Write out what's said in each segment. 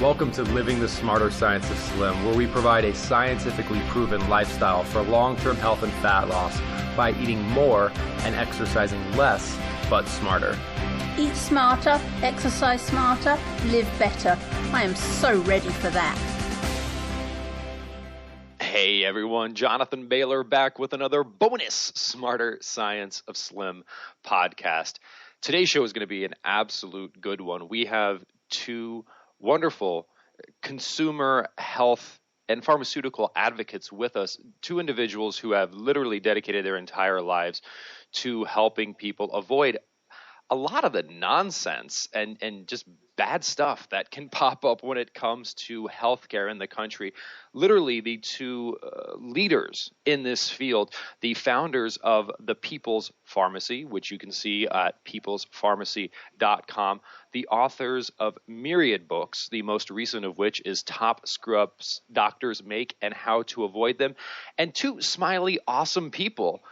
Welcome to Living the Smarter Science of Slim, where we provide a scientifically proven lifestyle for long-term health and fat loss by eating more and exercising less, but smarter. Eat smarter, exercise smarter, live better. I am so ready for that. Hey everyone, Jonathan Bailor back with another bonus Smarter Science of Slim podcast. Today's show is going to be an absolute good one. We have two wonderful consumer health and pharmaceutical advocates with us, two individuals who have literally dedicated their entire lives to helping people avoid a lot of the nonsense and just bad stuff that can pop up when it comes to healthcare in the country. Literally, the two leaders in this field, the founders of the People's Pharmacy, which you can see at peoplespharmacy.com, the authors of myriad books, the most recent of which is Top Screw-Ups Doctors Make and How to Avoid Them, and two smiley, awesome people,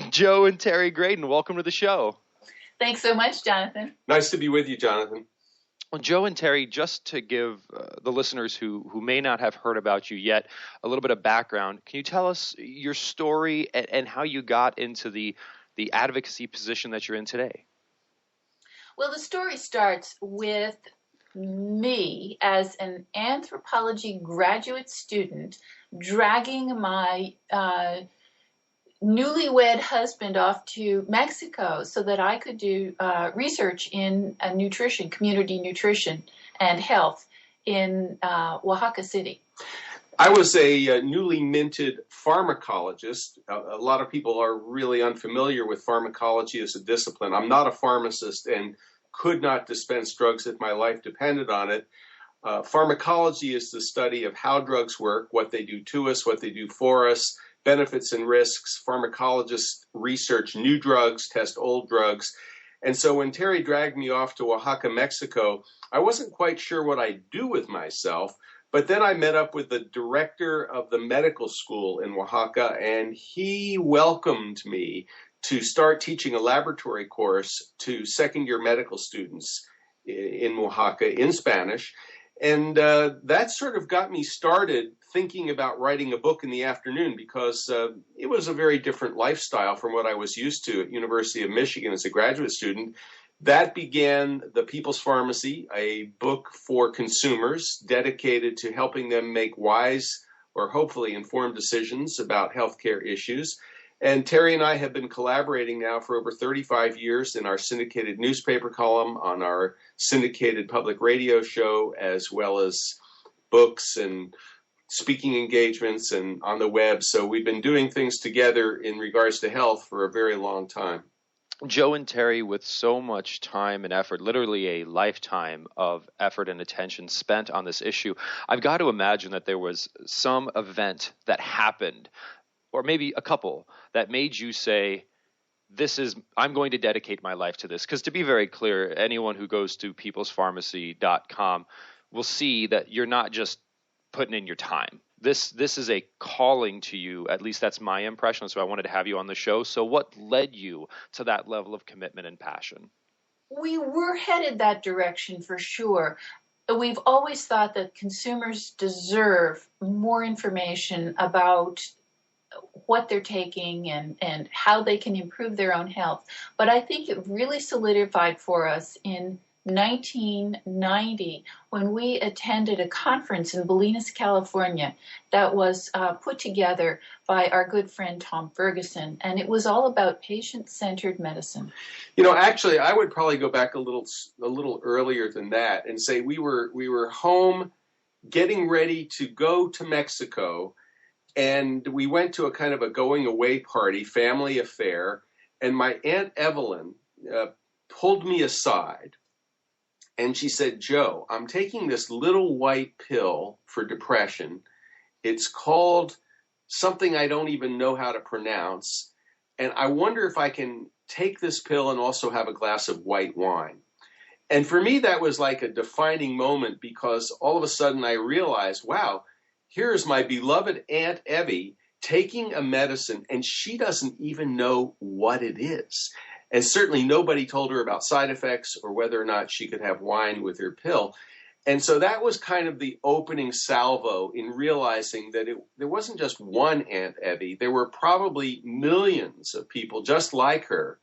Joe and Terry Graedon. Welcome to the show. Thanks so much, Jonathan. Nice to be with you, Jonathan. Well, Joe and Terry, just to give the listeners who may not have heard about you yet a little bit of background, can you tell us your story and how you got into the advocacy position that you're in today? Well, the story starts with me as an anthropology graduate student dragging my newlywed husband off to Mexico so that I could do research in nutrition, community nutrition and health in Oaxaca City. I was a newly minted pharmacologist. A lot of people are really unfamiliar with pharmacology as a discipline. I'm not a pharmacist and could not dispense drugs if my life depended on it. Pharmacology is the study of how drugs work, what they do to us, what they do for us, benefits and risks. Pharmacologists research new drugs, test old drugs. And so when Terry dragged me off to Oaxaca, Mexico, I wasn't quite sure what I'd do with myself. But then I met up with the director of the medical school in Oaxaca, and he welcomed me to start teaching a laboratory course to second-year medical students in Oaxaca in Spanish. And that sort of got me started thinking about writing a book in the afternoon because it was a very different lifestyle from what I was used to at University of Michigan as a graduate student. That began The People's Pharmacy, a book for consumers dedicated to helping them make wise or hopefully informed decisions about healthcare issues. And Terry and I have been collaborating now for over 35 years in our syndicated newspaper column, on our syndicated public radio show, as well as books and speaking engagements and on the web. So we've been doing things together in regards to health for a very long time. Joe and Terry, with so much time and effort, literally a lifetime of effort and attention spent on this issue, I've got to imagine that there was some event that happened, or maybe a couple, that made you say, I'm going to dedicate my life to this. Because to be very clear, anyone who goes to peoplespharmacy.com will see that you're not just putting in your time. This is a calling to you. At least that's my impression. So I wanted to have you on the show. So what led you to that level of commitment and passion? We were headed that direction for sure. We've always thought that consumers deserve more information about what they're taking and how they can improve their own health. But I think it really solidified for us in 1990 when we attended a conference in Bolinas, California that was put together by our good friend Tom Ferguson, and it was all about patient-centered medicine. You know, actually, I would probably go back a little earlier than that and say we were home getting ready to go to Mexico, and we went to a kind of a going away party, family affair, and my Aunt Evelyn pulled me aside. And she said, Joe, I'm taking this little white pill for depression. It's called something I don't even know how to pronounce. And I wonder if I can take this pill and also have a glass of white wine. And for me, that was like a defining moment because all of a sudden I realized, wow, here's my beloved Aunt Evie taking a medicine and she doesn't even know what it is. And certainly nobody told her about side effects or whether or not she could have wine with her pill. And so that was kind of the opening salvo in realizing that there wasn't just one Aunt Evie. There were probably millions of people just like her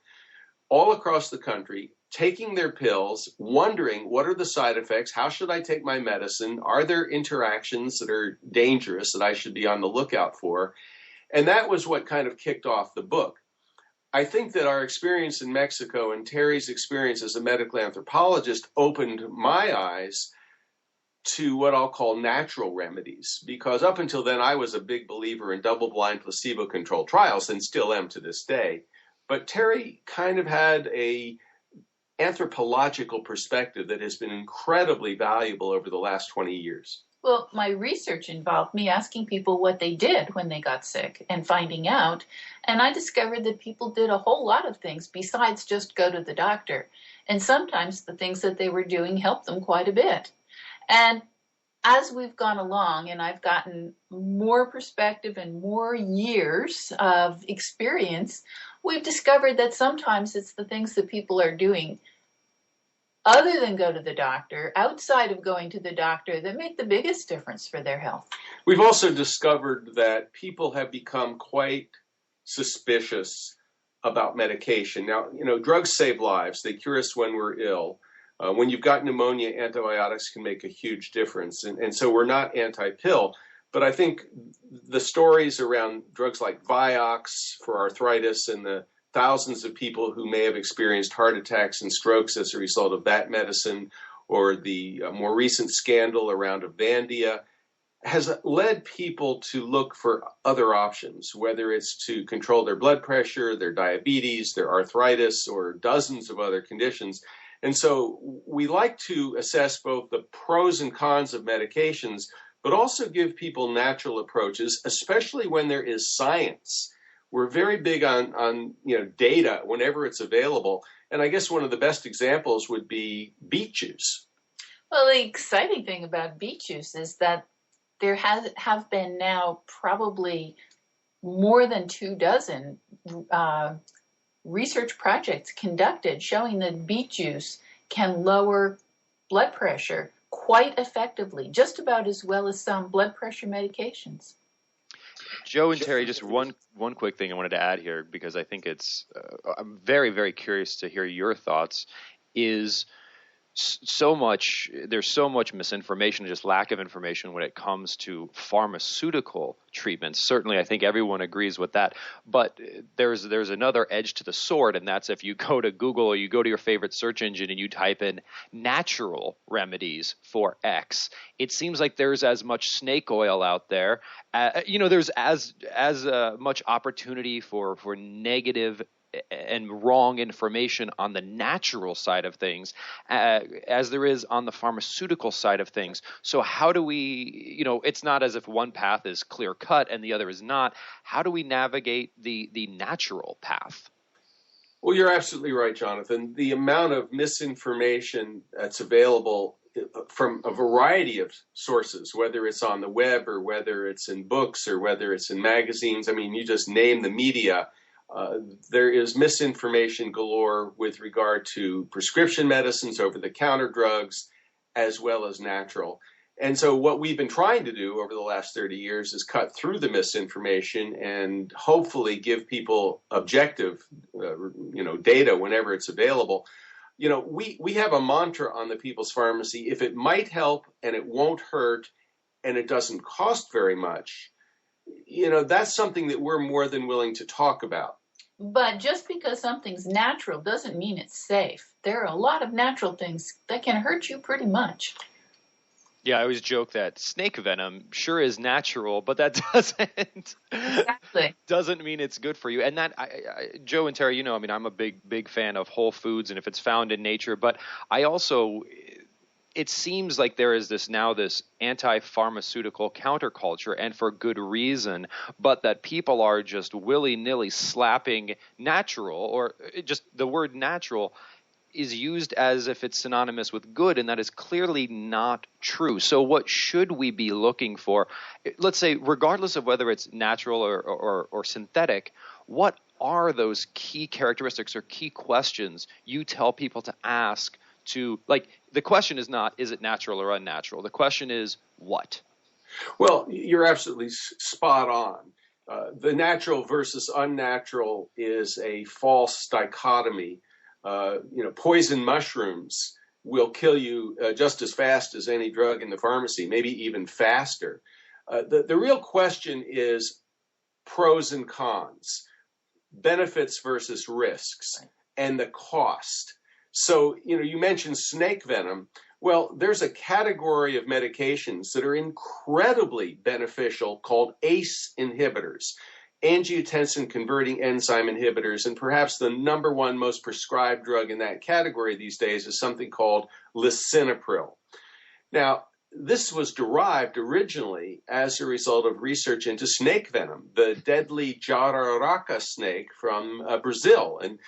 all across the country taking their pills, wondering what are the side effects, how should I take my medicine, are there interactions that are dangerous that I should be on the lookout for? And that was what kind of kicked off the book. I think that our experience in Mexico and Terry's experience as a medical anthropologist opened my eyes to what I'll call natural remedies, because up until then I was a big believer in double-blind placebo-controlled trials and still am to this day. But Terry kind of had a anthropological perspective that has been incredibly valuable over the last 20 years. Well, my research involved me asking people what they did when they got sick and finding out. And I discovered that people did a whole lot of things besides just go to the doctor. And sometimes the things that they were doing helped them quite a bit. And as we've gone along and I've gotten more perspective and more years of experience, we've discovered that sometimes it's the things that people are doing other than go to the doctor, outside of going to the doctor, that make the biggest difference for their health. We've also discovered that people have become quite suspicious about medication. Now, drugs save lives. They cure us when we're ill. When you've got pneumonia, antibiotics can make a huge difference. And so we're not anti-pill. But I think the stories around drugs like Vioxx for arthritis and the thousands of people who may have experienced heart attacks and strokes as a result of that medicine, or the more recent scandal around Avandia, has led people to look for other options, whether it's to control their blood pressure, their diabetes, their arthritis, or dozens of other conditions. And so we like to assess both the pros and cons of medications, but also give people natural approaches, especially when there is science. We're very big on data whenever it's available. And I guess one of the best examples would be beet juice. Well, the exciting thing about beet juice is that there have been now probably more than 24 research projects conducted showing that beet juice can lower blood pressure quite effectively, just about as well as some blood pressure medications. Joe and Terry, just one quick thing I wanted to add here, because I think I'm very, very curious to hear your thoughts, is there's so much misinformation, just lack of information when it comes to pharmaceutical treatments. Certainly, I think everyone agrees with that. But there's another edge to the sword, and that's if you go to Google or you go to your favorite search engine and you type in natural remedies for X, it seems like there's as much snake oil out there. There's as much opportunity for negative and wrong information on the natural side of things as there is on the pharmaceutical side of things. So how do we, it's not as if one path is clear cut and the other is not. How do we navigate the natural path? Well, you're absolutely right, Jonathan. The amount of misinformation that's available from a variety of sources, whether it's on the web or whether it's in books or whether it's in magazines, you just name the media. There is misinformation galore with regard to prescription medicines, over-the-counter drugs, as well as natural. And so what we've been trying to do over the last 30 years is cut through the misinformation and hopefully give people objective, data whenever it's available. We have a mantra on the People's Pharmacy: if it might help and it won't hurt and it doesn't cost very much, that's something that we're more than willing to talk about. But just because something's natural doesn't mean it's safe. There are a lot of natural things that can hurt you pretty much. Yeah, I always joke that snake venom sure is natural, but that doesn't mean it's good for you. And that, Joe and Terry, I'm a big fan of whole foods and if it's found in nature. But I also, it seems like there is this anti-pharmaceutical counterculture, and for good reason, but that people are just willy-nilly slapping natural, or just the word natural is used as if it's synonymous with good, and that is clearly not true. So what should we be looking for? Let's say, regardless of whether it's natural or synthetic, what are those key characteristics or key questions you tell people to ask to, like, the question is not, is it natural or unnatural? The question is what? Well, you're absolutely spot on. The natural versus unnatural is a false dichotomy. Poison mushrooms will kill you just as fast as any drug in the pharmacy, maybe even faster. The real question is pros and cons, benefits versus risks, and the cost. So, you mentioned snake venom. Well, there's a category of medications that are incredibly beneficial called ACE inhibitors, angiotensin converting enzyme inhibitors, and perhaps the number one most prescribed drug in that category these days is something called lisinopril. Now, this was derived originally as a result of research into snake venom, the deadly jararaca snake from Brazil. And,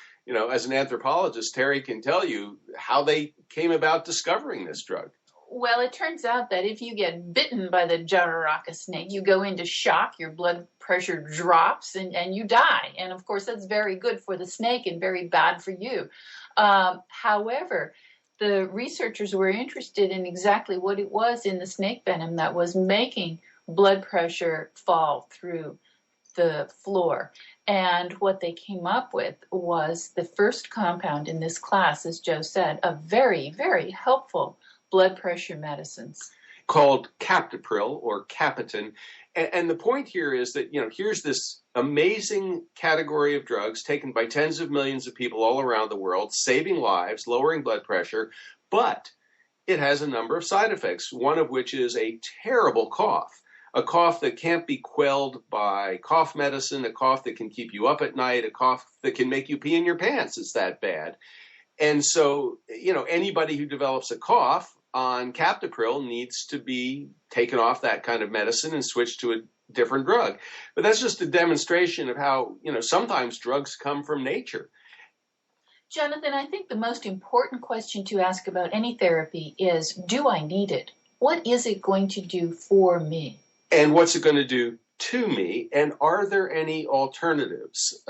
as an anthropologist, Terry can tell you how they came about discovering this drug. Well, it turns out that if you get bitten by the jararaca snake, you go into shock, your blood pressure drops, and you die. And, of course, that's very good for the snake and very bad for you. However, the researchers were interested in exactly what it was in the snake venom that was making blood pressure fall through the floor. And what they came up with was the first compound in this class, as Joe said, of very, very helpful blood pressure medicines. Called captopril or Capitan. And the point here is that, here's this amazing category of drugs taken by tens of millions of people all around the world, saving lives, lowering blood pressure, but it has a number of side effects, one of which is a terrible cough, a cough that can't be quelled by cough medicine, a cough that can keep you up at night, a cough that can make you pee in your pants. It's that bad. And so, anybody who develops a cough on captopril needs to be taken off that kind of medicine and switched to a different drug. But that's just a demonstration of how, sometimes drugs come from nature. Jonathan, I think the most important question to ask about any therapy is, do I need it? What is it going to do for me? And what's it going to do to me? And are there any alternatives?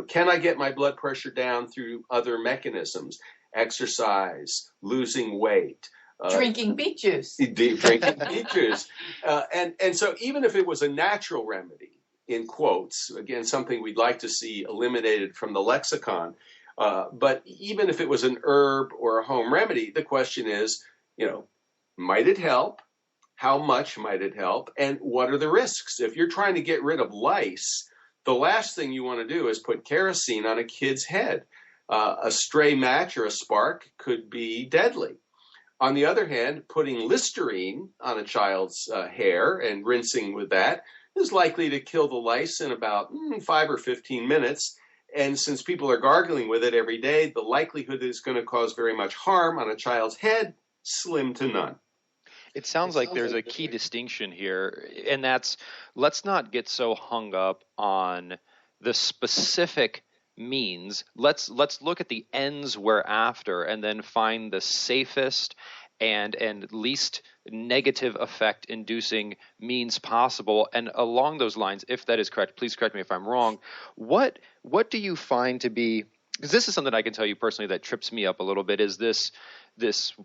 Can I get my blood pressure down through other mechanisms? Exercise, losing weight. Drinking beet juice. Drinking beet juice. And so even if it was a natural remedy, in quotes, again, something we'd like to see eliminated from the lexicon, but even if it was an herb or a home remedy, the question is, might it help? How much might it help? And what are the risks? If you're trying to get rid of lice, the last thing you want to do is put kerosene on a kid's head. A stray match or a spark could be deadly. On the other hand, putting Listerine on a child's hair and rinsing with that is likely to kill the lice in about 5 or 15 minutes. And since people are gargling with it every day, the likelihood that it's going to cause very much harm on a child's head, slim to none. It sounds like there's a key distinction here, and that's, let's not get so hung up on the specific means. Let's look at the ends we're after and then find the safest and least negative effect inducing means possible. And along those lines, if that is correct, please correct me if I'm wrong, what do you find to be, because this is something I can tell you personally that trips me up a little bit, is this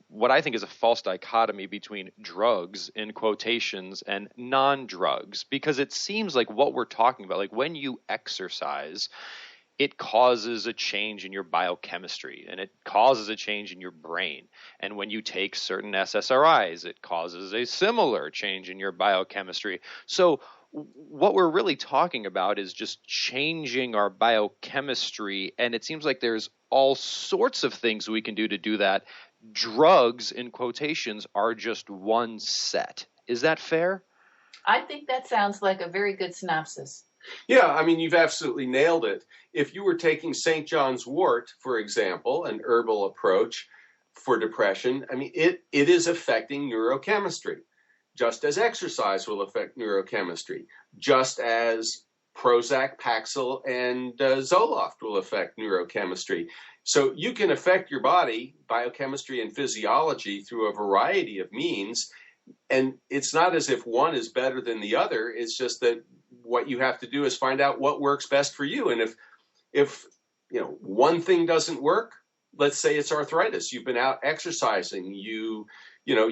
what I think is a false dichotomy between drugs in quotations and non-drugs, because it seems like what we're talking about, like when you exercise, it causes a change in your biochemistry and it causes a change in your brain. And when you take certain SSRIs, it causes a similar change in your biochemistry. So what we're really talking about is just changing our biochemistry. And it seems like there's all sorts of things we can do to do that. Drugs, in quotations, are just one set. Is that fair? I think that sounds like a very good synopsis. Yeah, I mean, you've absolutely nailed it. If you were taking St. John's wort, for example, an herbal approach for depression, I mean, it is affecting neurochemistry, just as exercise will affect neurochemistry, just as Prozac, Paxil, and Zoloft will affect neurochemistry. So you can affect your body, biochemistry and physiology through a variety of means, and it's not as if one is better than the other. It's just that what you have to do is find out what works best for you. And if one thing doesn't work, let's say it's arthritis. You've been out exercising. You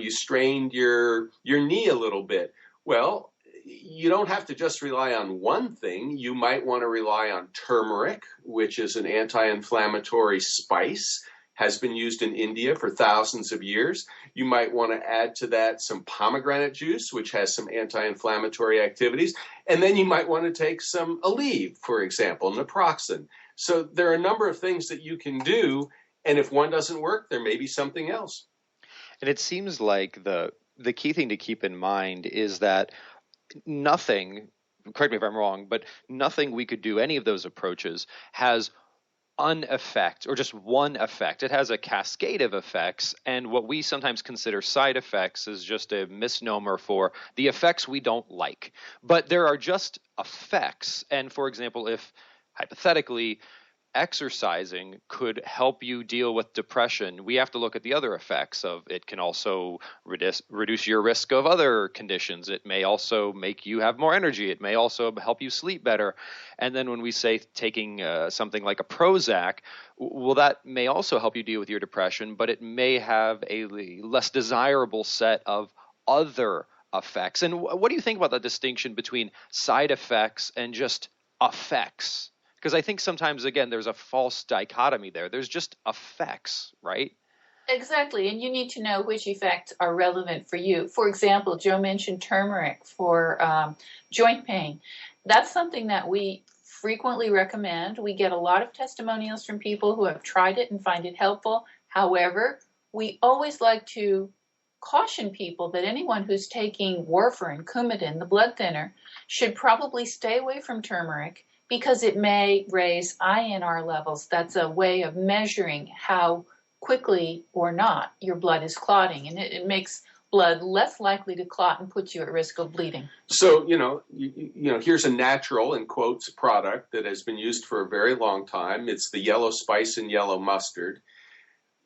strained your knee a little bit. Well, you don't have to just rely on one thing. You might want to rely on turmeric, which is an anti-inflammatory spice, has been used in India for thousands of years. You might want to add to that some pomegranate juice, which has some anti-inflammatory activities. And then you might want to take some Aleve, for example, naproxen. So there are a number of things that you can do. And if one doesn't work, there may be something else. And it seems like the key thing to keep in mind is that nothing, correct me if I'm wrong, but nothing we could do, any of those approaches, has an effect or just one effect. It has a cascade of effects, and what we sometimes consider side effects is just a misnomer for the effects we don't like. But there are just effects, and for example, if hypothetically exercising could help you deal with depression, we have to look at the other effects of it. Can also reduce your risk of other conditions. It may also make you have more energy. It may also help you sleep better. And then when we say taking something like a Prozac, well, that may also help you deal with your depression, but it may have a less desirable set of other effects. And what do you think about the distinction between side effects and just effects? Because I think sometimes, again, there's a false dichotomy there. There's just effects, right? Exactly, and you need to know which effects are relevant for you. For example, Joe mentioned turmeric for joint pain. That's something that we frequently recommend. We get a lot of testimonials from people who have tried it and find it helpful. However, we always like to caution people that anyone who's taking warfarin, Coumadin, the blood thinner, should probably stay away from turmeric, because it may raise INR levels. That's a way of measuring how quickly or not your blood is clotting, and it makes blood less likely to clot and puts you at risk of bleeding. So, here's a natural, in quotes, product that has been used for a very long time. It's the yellow spice and yellow mustard.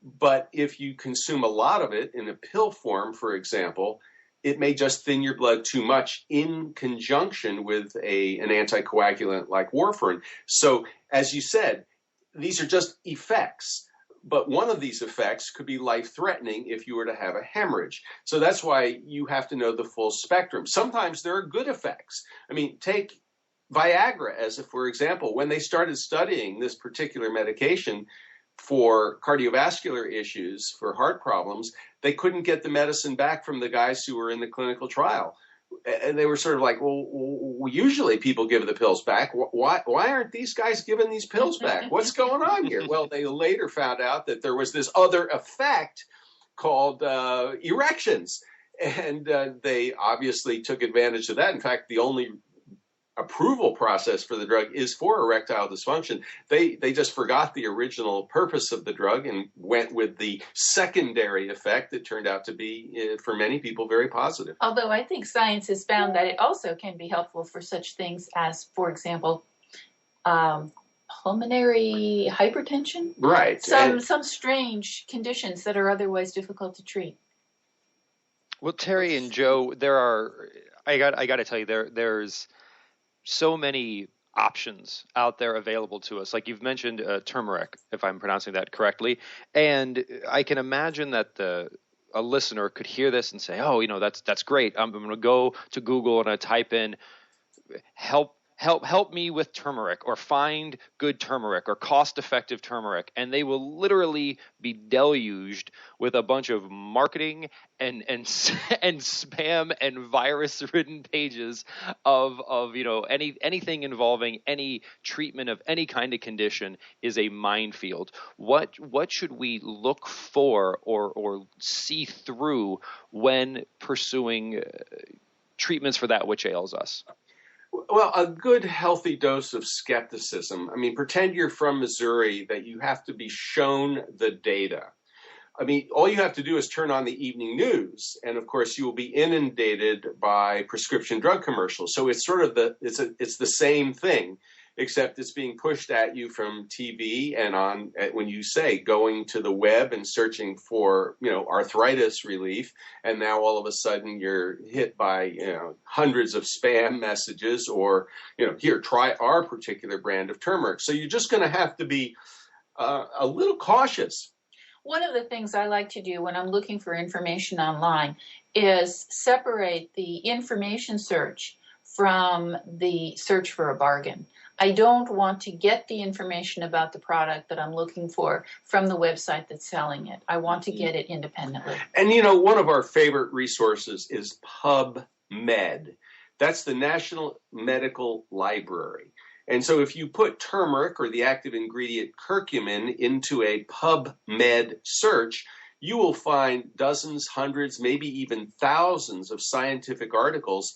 But if you consume a lot of it in a pill form, for example, it may just thin your blood too much in conjunction with an anticoagulant like warfarin. So, as you said, these are just effects. But one of these effects could be life-threatening if you were to have a hemorrhage. So that's why you have to know the full spectrum. Sometimes there are good effects. I mean, take Viagra as, for example, when they started studying this particular medication for cardiovascular issues, for heart problems, they couldn't get the medicine back from the guys who were in the clinical trial. And they were sort of like, well, usually people give the pills back. Why aren't these guys giving these pills back? What's going on here? Well, they later found out that there was this other effect called erections. And they obviously took advantage of that. In fact, the only approval process for the drug is for erectile dysfunction. They just forgot the original purpose of the drug and went with the secondary effect that turned out to be, for many people, very positive. Although I think science has found that it also can be helpful for such things as, for example, pulmonary hypertension. Right. Some strange conditions that are otherwise difficult to treat. Well, Terry and Joe, I got to tell you, there's so many options out there available to us. Like you've mentioned turmeric, if I'm pronouncing that correctly. And I can imagine that a listener could hear this and say, oh, that's great. I'm going to go to Google and I type in help me with turmeric, or find good turmeric or cost-effective turmeric, and they will literally be deluged with a bunch of marketing and spam and virus-ridden pages of anything involving any treatment of any kind of condition is a minefield. What should we look for or see through when pursuing treatments for that which ails us? Well, a good, healthy dose of skepticism. I mean, pretend you're from Missouri, that you have to be shown the data. I mean, all you have to do is turn on the evening news, and of course, you will be inundated by prescription drug commercials. So it's sort of it's the same thing, except it's being pushed at you from TV and when you say going to the web and searching for, arthritis relief. And now all of a sudden you're hit by, hundreds of spam messages, or, here, try our particular brand of turmeric. So you're just going to have to be a little cautious. One of the things I like to do when I'm looking for information online is separate the information search from the search for a bargain. I don't want to get the information about the product that I'm looking for from the website that's selling it. I want to get it independently. And one of our favorite resources is PubMed. That's the National Medical Library. And so if you put turmeric or the active ingredient curcumin into a PubMed search, you will find dozens, hundreds, maybe even thousands of scientific articles.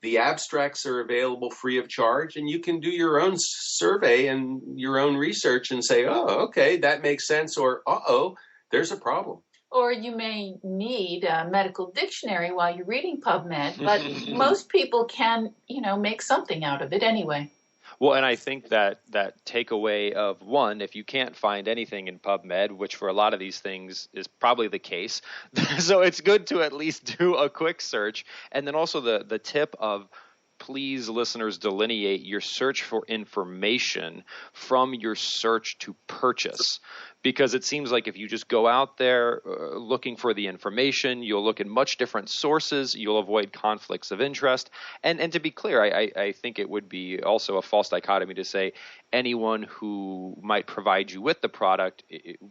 The abstracts are available free of charge, and you can do your own survey and your own research and say, oh, okay, that makes sense, or uh-oh, there's a problem. Or you may need a medical dictionary while you're reading PubMed, but most people can, make something out of it anyway. Well, and I think that takeaway of one, if you can't find anything in PubMed, which for a lot of these things is probably the case, so it's good to at least do a quick search. And then also the tip of, please, listeners, delineate your search for information from your search to purchase. Because it seems like if you just go out there looking for the information, you'll look at much different sources, you'll avoid conflicts of interest. And to be clear, I think it would be also a false dichotomy to say anyone who might provide you with the product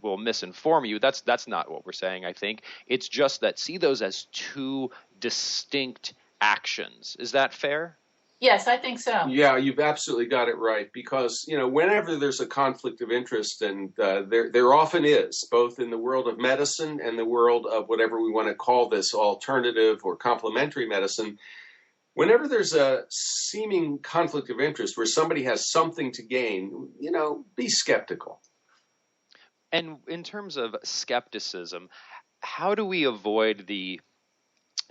will misinform you. That's not what we're saying, I think. It's just that see those as two distinct actions. Is that fair? Yes, I think so. Yeah, you've absolutely got it right, because, whenever there's a conflict of interest, and there often is, both in the world of medicine and the world of whatever we want to call this, alternative or complementary medicine, whenever there's a seeming conflict of interest where somebody has something to gain, be skeptical. And in terms of skepticism, how do we avoid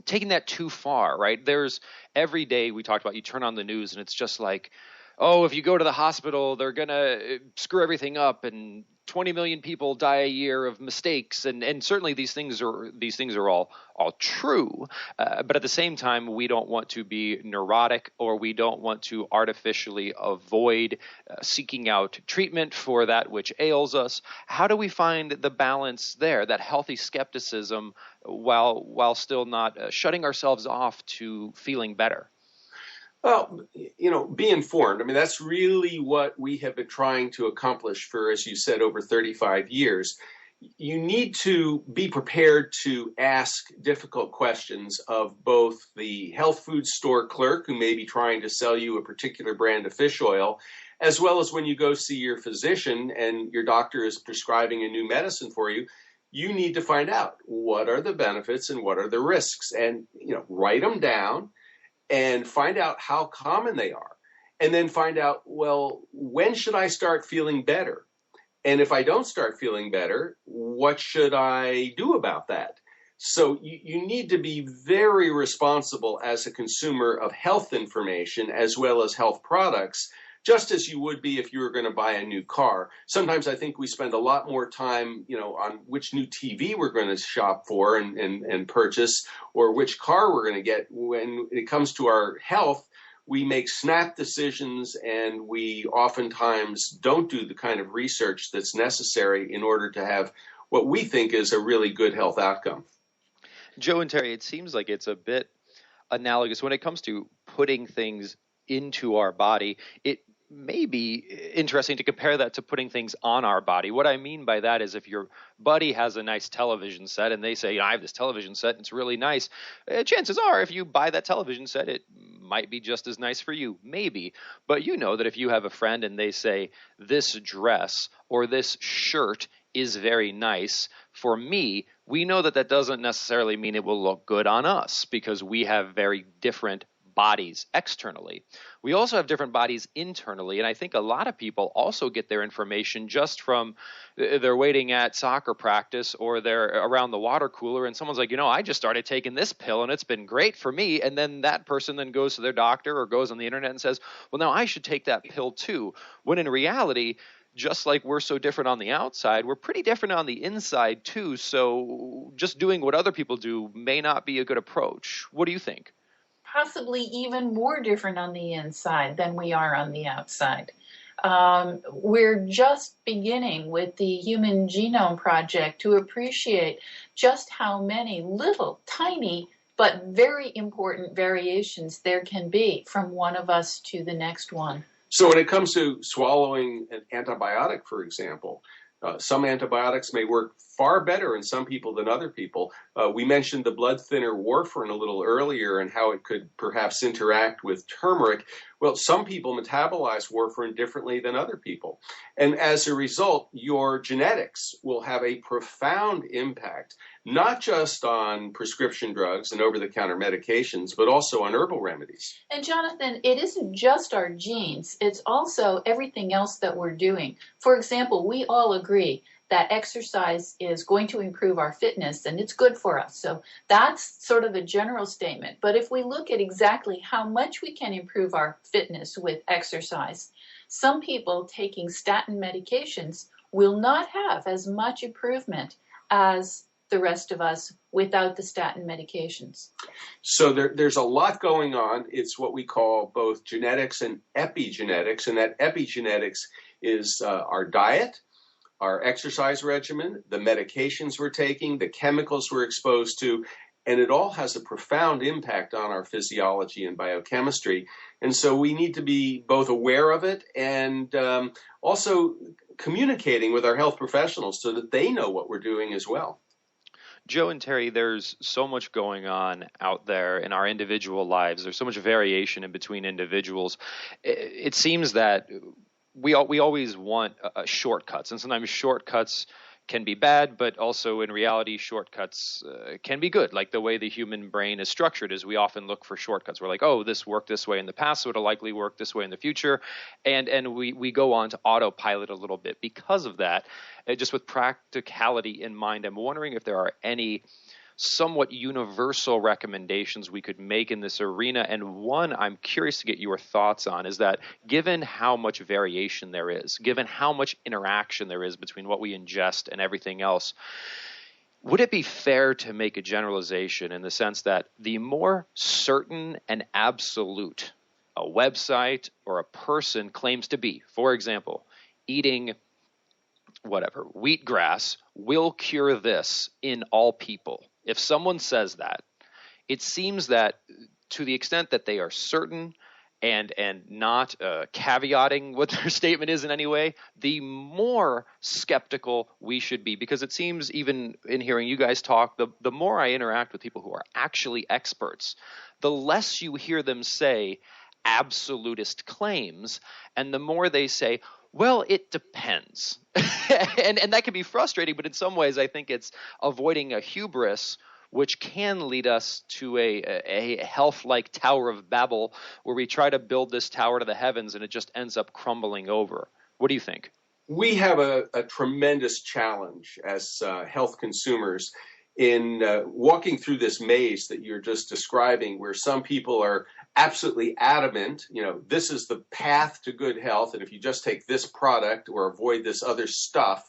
taking that too far, right? There's every day we talked about, you turn on the news and it's just like, oh, if you go to the hospital, they're going to screw everything up and 20 million people die a year of mistakes. And certainly these things are all true. But at the same time, we don't want to be neurotic, or we don't want to artificially avoid seeking out treatment for that which ails us. How do we find the balance there, that healthy skepticism, while still not shutting ourselves off to feeling better? Well, be informed. I mean, that's really what we have been trying to accomplish for, as you said, over 35 years. You need to be prepared to ask difficult questions of both the health food store clerk who may be trying to sell you a particular brand of fish oil, as well as when you go see your physician and your doctor is prescribing a new medicine for you. You need to find out what are the benefits and what are the risks, and write them down. And find out how common they are. And then find out, well, when should I start feeling better? And if I don't start feeling better, what should I do about that? So you need to be very responsible as a consumer of health information as well as health products, just as you would be if you were going to buy a new car. Sometimes I think we spend a lot more time, on which new TV we're going to shop for and purchase, or which car we're going to get. When it comes to our health, we make snap decisions, and we oftentimes don't do the kind of research that's necessary in order to have what we think is a really good health outcome. Joe and Terry, it seems like it's a bit analogous when it comes to putting things into our body. It may be interesting to compare that to putting things on our body. What I mean by that is if your buddy has a nice television set and they say, I have this television set and it's really nice, chances are if you buy that television set, it might be just as nice for you, maybe. But you know that if you have a friend and they say, this dress or this shirt is very nice for me, we know that doesn't necessarily mean it will look good on us, because we have very different bodies externally. We also have different bodies internally, and I think a lot of people also get their information just from they're waiting at soccer practice or they're around the water cooler and someone's like, I just started taking this pill and it's been great for me, and then that person then goes to their doctor or goes on the internet and says, well, now I should take that pill too, when in reality, just like we're so different on the outside, we're pretty different on the inside too, so just doing what other people do may not be a good approach. What do you think? Possibly even more different on the inside than we are on the outside. We're just beginning with the Human Genome Project to appreciate just how many little, tiny, but very important variations there can be from one of us to the next one. So when it comes to swallowing an antibiotic, for example, some antibiotics may work far better in some people than other people. We mentioned the blood thinner warfarin a little earlier and how it could perhaps interact with turmeric. Well, some people metabolize warfarin differently than other people. And as a result, your genetics will have a profound impact, not just on prescription drugs and over-the-counter medications, but also on herbal remedies. And Jonathan, it isn't just our genes, it's also everything else that we're doing. For example, we all agree that exercise is going to improve our fitness and it's good for us. So that's sort of a general statement. But if we look at exactly how much we can improve our fitness with exercise, some people taking statin medications will not have as much improvement as the rest of us without the statin medications. So there's a lot going on. It's what we call both genetics and epigenetics, and that epigenetics is our diet, our exercise regimen, the medications we're taking, the chemicals we're exposed to, and it all has a profound impact on our physiology and biochemistry. And so we need to be both aware of it and also communicating with our health professionals so that they know what we're doing as well. Joe and Terry, there's so much going on out there in our individual lives. There's so much variation in between individuals. It seems that we always want shortcuts, and sometimes shortcuts can be bad, but also in reality, shortcuts can be good. Like the way the human brain is structured is we often look for shortcuts. We're like, oh, this worked this way in the past, so it'll likely work this way in the future. And we go on to autopilot a little bit because of that. Just with practicality in mind, I'm wondering if there are any somewhat universal recommendations we could make in this arena. And one I'm curious to get your thoughts on is that given how much variation there is, given how much interaction there is between what we ingest and everything else, would it be fair to make a generalization in the sense that the more certain and absolute a website or a person claims to be, for example, eating whatever, wheatgrass will cure this in all people. If someone says that, it seems that to the extent that they are certain and not caveating what their statement is in any way, the more skeptical we should be. Because it seems, even in hearing you guys talk, the more I interact with people who are actually experts, the less you hear them say absolutist claims, and the more they say, well, it depends. and that can be frustrating, but in some ways I think it's avoiding a hubris, which can lead us to a health-like Tower of Babel, where we try to build this tower to the heavens and it just ends up crumbling over. What do you think? We have a tremendous challenge as health consumers in walking through this maze that you're just describing, where some people are absolutely adamant, this is the path to good health, and if you just take this product or avoid this other stuff,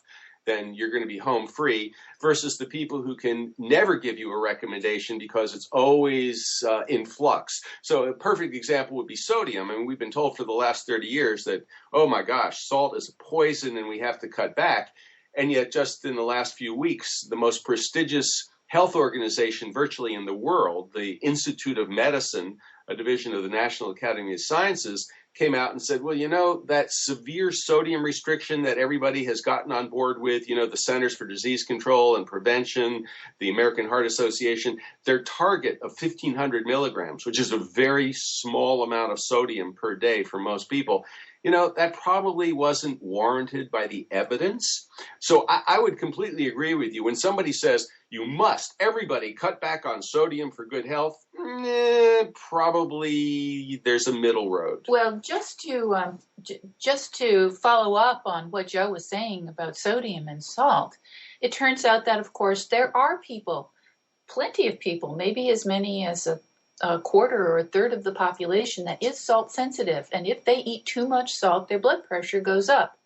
then you're going to be home free, versus the people who can never give you a recommendation because it's always in flux. So a perfect example would be sodium. I mean, we've been told for the last 30 years that, oh my gosh, salt is a poison and we have to cut back. And yet just in the last few weeks, the most prestigious health organization virtually in the world, the Institute of Medicine, a division of the National Academy of Sciences, came out and said, well, that severe sodium restriction that everybody has gotten on board with, the Centers for Disease Control and Prevention, the American Heart Association, their target of 1,500 milligrams, which is a very small amount of sodium per day for most people, that probably wasn't warranted by the evidence. So I would completely agree with you. When somebody says you must, everybody cut back on sodium for good health, probably there's a middle road. Well, just to follow up on what Joe was saying about sodium and salt, it turns out that, of course, there are people, plenty of people, maybe as many as a quarter or a third of the population that is salt sensitive. And if they eat too much salt, their blood pressure goes up.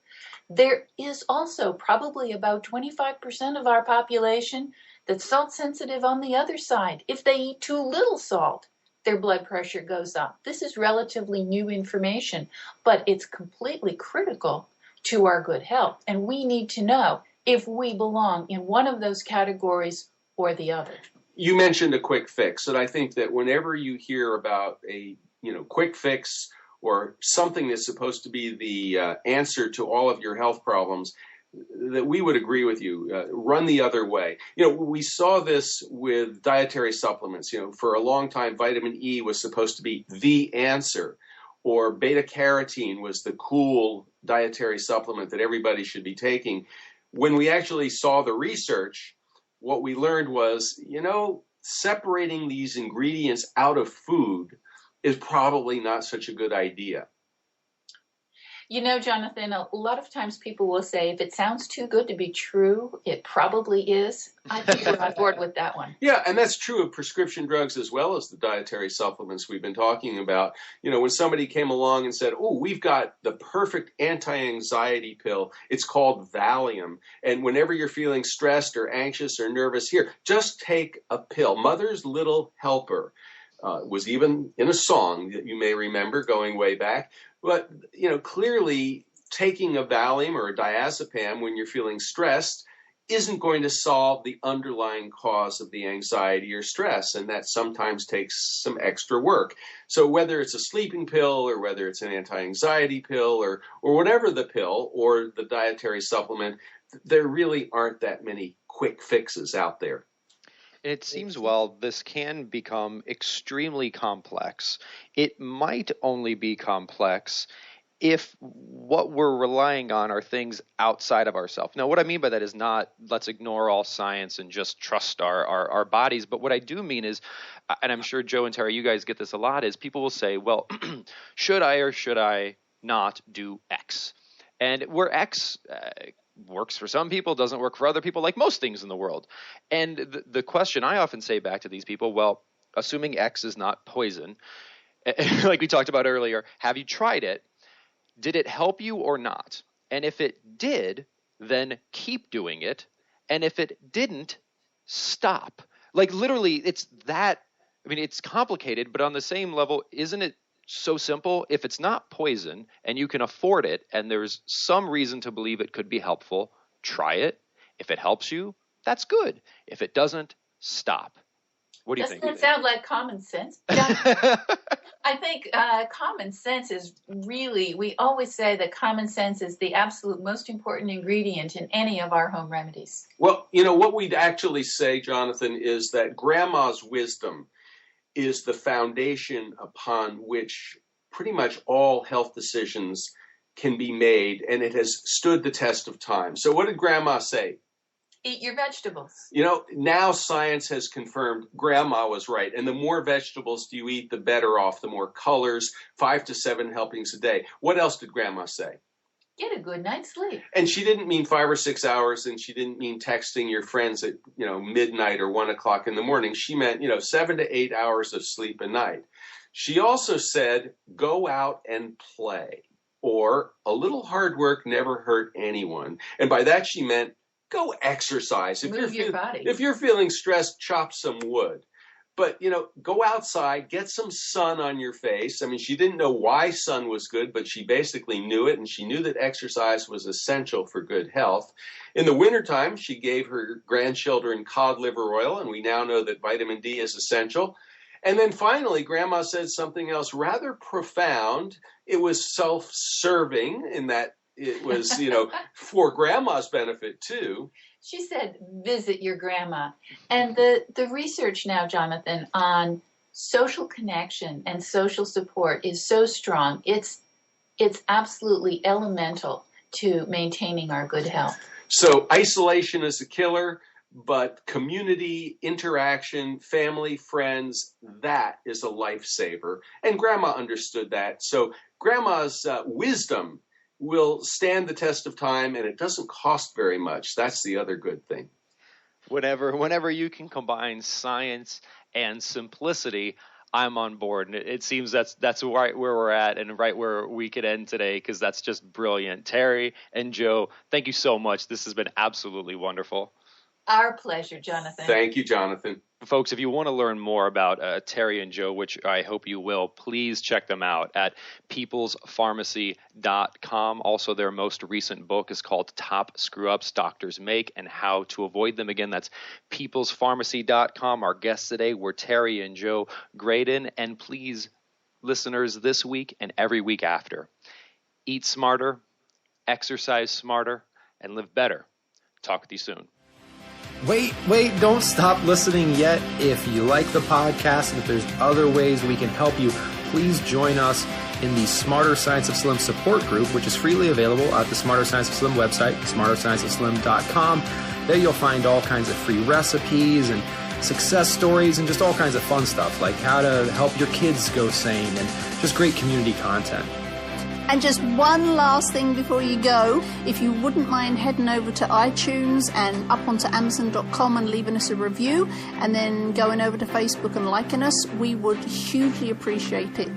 There is also probably about 25% of our population that's salt sensitive on the other side. If they eat too little salt, their blood pressure goes up. This is relatively new information, but it's completely critical to our good health. And we need to know if we belong in one of those categories or the other. You mentioned a quick fix, and I think that whenever you hear about a quick fix or something that's supposed to be the answer to all of your health problems, that we would agree with you. Run the other way. We saw this with dietary supplements. For a long time, vitamin E was supposed to be the answer, or beta carotene was the cool dietary supplement that everybody should be taking. When we actually saw the research, what we learned was, separating these ingredients out of food is probably not such a good idea. Jonathan, a lot of times people will say, if it sounds too good to be true, it probably is. I think we're on board with that one. Yeah, and that's true of prescription drugs as well as the dietary supplements we've been talking about. When somebody came along and said, oh, we've got the perfect anti-anxiety pill. It's called Valium. And whenever you're feeling stressed or anxious or nervous, here, just take a pill. Mother's Little Helper was even in a song that you may remember going way back. But, clearly taking a Valium or a diazepam when you're feeling stressed isn't going to solve the underlying cause of the anxiety or stress, and that sometimes takes some extra work. So whether it's a sleeping pill or whether it's an anti-anxiety pill or whatever the pill or the dietary supplement, there really aren't that many quick fixes out there. It seems, this can become extremely complex. It might only be complex if what we're relying on are things outside of ourselves. Now, what I mean by that is not let's ignore all science and just trust our bodies. But what I do mean is, and I'm sure Joe and Terry, you guys get this a lot, is people will say, well, should I or should I not do X? And where X works for some people, doesn't work for other people, like most things in the world. And the question I often say back to these people, well, assuming X is not poison, like we talked about earlier, have you tried it? Did it help you or not? And if it did, then keep doing it. And if it didn't, stop. Like literally, it's complicated, but on the same level, isn't it so simple? If it's not poison and you can afford it and there's some reason to believe it could be helpful, try it. If it helps you, that's good. If it doesn't, stop. What do you think? Doesn't it sound like common sense? I think common sense is really, we always say that common sense is the absolute most important ingredient in any of our home remedies. Well, what we'd actually say, Jonathan, is that grandma's wisdom is the foundation upon which pretty much all health decisions can be made, and it has stood the test of time. So what did Grandma say? Eat your vegetables. Now science has confirmed Grandma was right, and the more vegetables you eat, the better off, the more colors, 5 to 7 helpings a day. What else did Grandma say? Get a good night's sleep. And she didn't mean 5 or 6 hours, and she didn't mean texting your friends at, midnight or 1 o'clock in the morning. She meant, 7 to 8 hours of sleep a night. She also said, go out and play, or a little hard work never hurt anyone. And by that she meant, go exercise. Move your body. If you're feeling stressed, chop some wood. But, go outside, get some sun on your face. I mean, she didn't know why sun was good, but she basically knew it, and she knew that exercise was essential for good health. In the wintertime, she gave her grandchildren cod liver oil, and we now know that vitamin D is essential. And then finally, Grandma said something else rather profound. It was self-serving in that it was, for Grandma's benefit too. She said, visit your grandma. And the research now, Jonathan, on social connection and social support is so strong. It's absolutely elemental to maintaining our good health. So isolation is a killer, but community, interaction, family, friends, that is a lifesaver. And Grandma understood that. So Grandma's wisdom will stand the test of time, and it doesn't cost very much. That's the other good thing. Whenever you can combine science and simplicity, I'm on board. And it seems that's right where we're at and right where we could end today, because that's just brilliant. Terry and Joe, thank you so much. This has been absolutely wonderful. Our pleasure, Jonathan. Thank you, Jonathan. folks, if you want to learn more about Terry and Joe, which I hope you will, please check them out at peoplespharmacy.com. Also, their most recent book is called Top Screw-Ups Doctors Make and How to Avoid Them. Again, that's peoplespharmacy.com. Our guests today were Terry and Joe Graedon. And please, listeners, this week and every week after, eat smarter, exercise smarter, and live better. Talk with you soon. Wait, don't stop listening yet. If you like the podcast and if there's other ways we can help you, please join us in the Smarter Science of Slim support group, which is freely available at the Smarter Science of Slim website, smarterscienceofslim.com. There you'll find all kinds of free recipes and success stories and just all kinds of fun stuff, like how to help your kids go sane and just great community content. And just one last thing before you go, if you wouldn't mind heading over to iTunes and up onto Amazon.com and leaving us a review, and then going over to Facebook and liking us, we would hugely appreciate it.